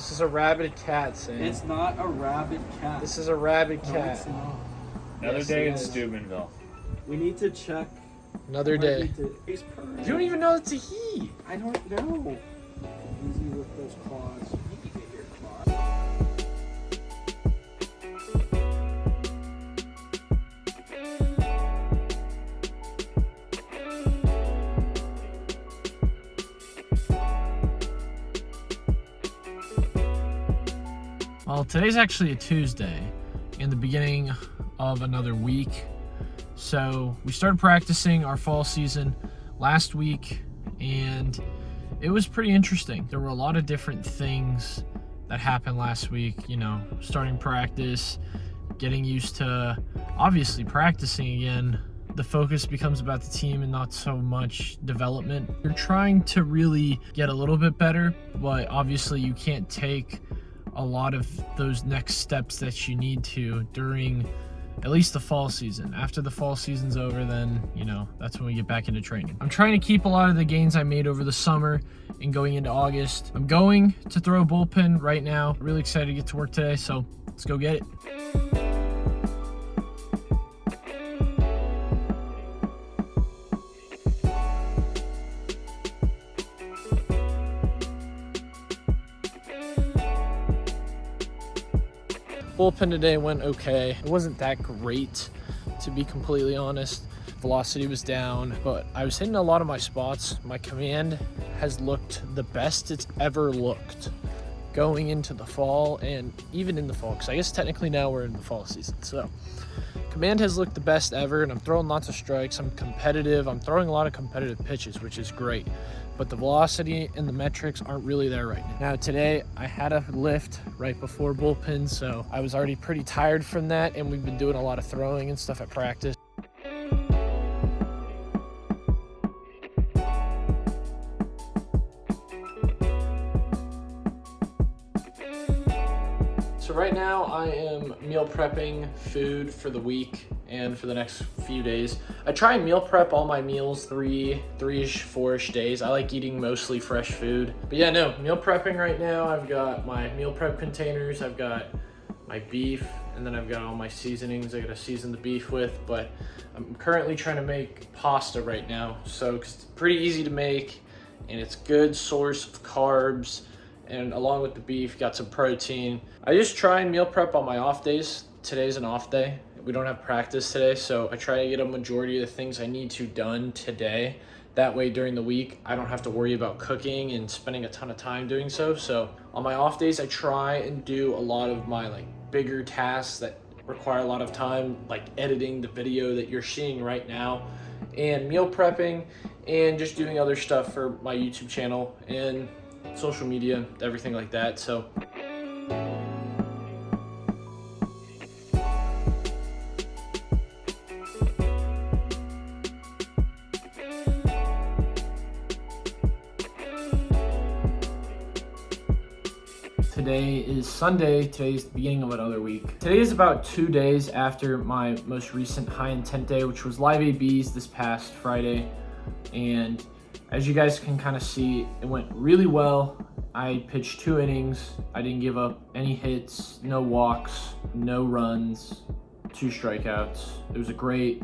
This is a rabid cat, Sam. It's not a rabid cat. This is a rabid No, cat. it's not. Another Yes, day it in is. Steubenville. We need to check. Another Might day. need to- He's purring. You don't even know it's a he. I don't know. Easy with those claws. You can get your claws. Well, today's actually a Tuesday in the beginning of another week. So we started practicing our fall season last week, and it was pretty interesting. There were a lot of different things that happened last week, you know, starting practice, getting used to obviously practicing again. The focus becomes about the team and not so much development. You're trying to really get a little bit better, but obviously you can't take a lot of those next steps that you need to during at least the fall season. After the fall season's over, then, you know, that's when we get back into training. I'm trying to keep a lot of the gains I made over the summer and going into August. I'm going to throw a bullpen right now. Really excited to get to work today, so let's go get it. Bullpen today went okay. It wasn't that great, to be completely honest. Velocity was down, but I was hitting a lot of my spots. My command has looked the best it's ever looked going into the fall, and even in the fall, because I guess technically now we're in the fall season. So command has looked the best ever, and I'm throwing lots of strikes. I'm competitive. I'm throwing a lot of competitive pitches, which is great. But the velocity and the metrics aren't really there right now. Now today I had a lift right before bullpen, so I was already pretty tired from that, and we've been doing a lot of throwing and stuff at practice. So right now I am meal prepping food for the week and for the next few days. I try and meal prep all my meals three-ish, four-ish days. I like eating mostly fresh food. But yeah, no, meal prepping right now. I've got my meal prep containers. I've got my beef, and then I've got all my seasonings I gotta season the beef with. But I'm currently trying to make pasta right now. So 'cause it's pretty easy to make, and it's good source of carbs. And along with the beef, got some protein. I just try and meal prep on my off days. Today's an off day. We don't have practice today, so I try to get a majority of the things I need to done today. That way during the week, I don't have to worry about cooking and spending a ton of time doing so. So on my off days, I try and do a lot of my bigger tasks that require a lot of time, like editing the video that you're seeing right now, and meal prepping, and just doing other stuff for my YouTube channel and social media, everything like that. So today is Sunday. Today's the beginning of another week. Today is about 2 days after my most recent high intent day, which was live ABs this past Friday. And as you guys can kind of see, it went really well. I pitched 2 innings. I didn't give up any hits, no walks, no runs, 2 strikeouts. It was a great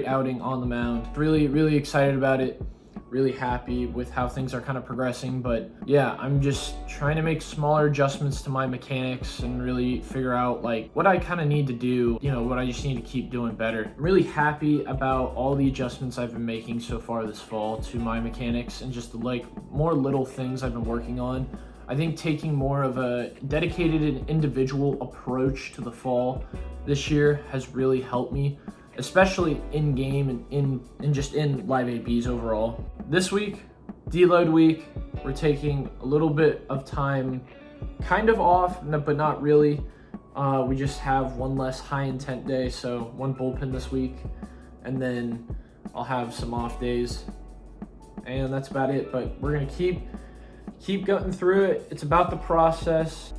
outing on the mound. Really excited about it. Really happy with how things are kind of progressing. But yeah, I'm just trying to make smaller adjustments to my mechanics and really figure out what I kind of need to do, what I just need to keep doing better. I'm really happy about all the adjustments I've been making so far this fall to my mechanics, and just more little things I've been working on. I think taking more of a dedicated and individual approach to the fall this year has really helped me, especially in game and just in live ABs overall. This week, deload week, we're taking a little bit of time kind of off, but not really. We just have one less high intent day, so 1 bullpen this week, and then I'll have some off days, and that's about it. But we're gonna keep going through it. It's about the process.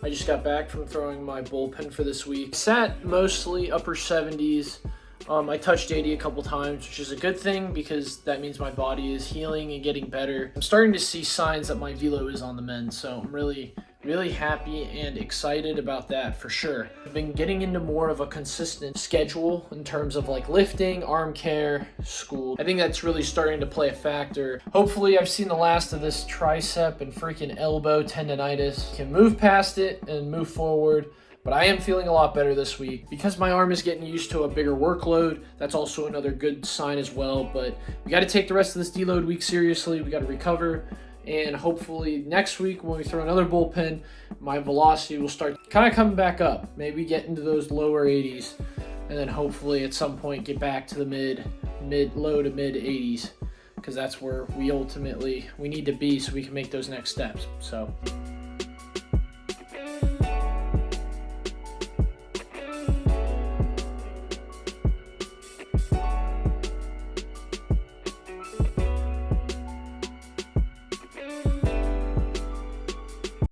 I just got back from throwing my bullpen for this week. Sat mostly upper 70s. I touched 80 a couple times, which is a good thing because that means my body is healing and getting better. I'm starting to see signs that my velo is on the mend, so I'm really happy and excited about that for sure. I've been getting into more of a consistent schedule in terms of like lifting, arm care, school. I think that's really starting to play a factor. Hopefully I've seen the last of this tricep and freaking elbow tendonitis. Can move past it and move forward. But I am feeling a lot better this week. Because my arm is getting used to a bigger workload, that's also another good sign as well. But we got to take the rest of this deload week seriously. We got to recover. And hopefully next week when we throw another bullpen, my velocity will start kind of coming back up. Maybe get into those lower 80s. And then hopefully at some point get back to the low to mid 80s. Because that's where we need to be so we can make those next steps. So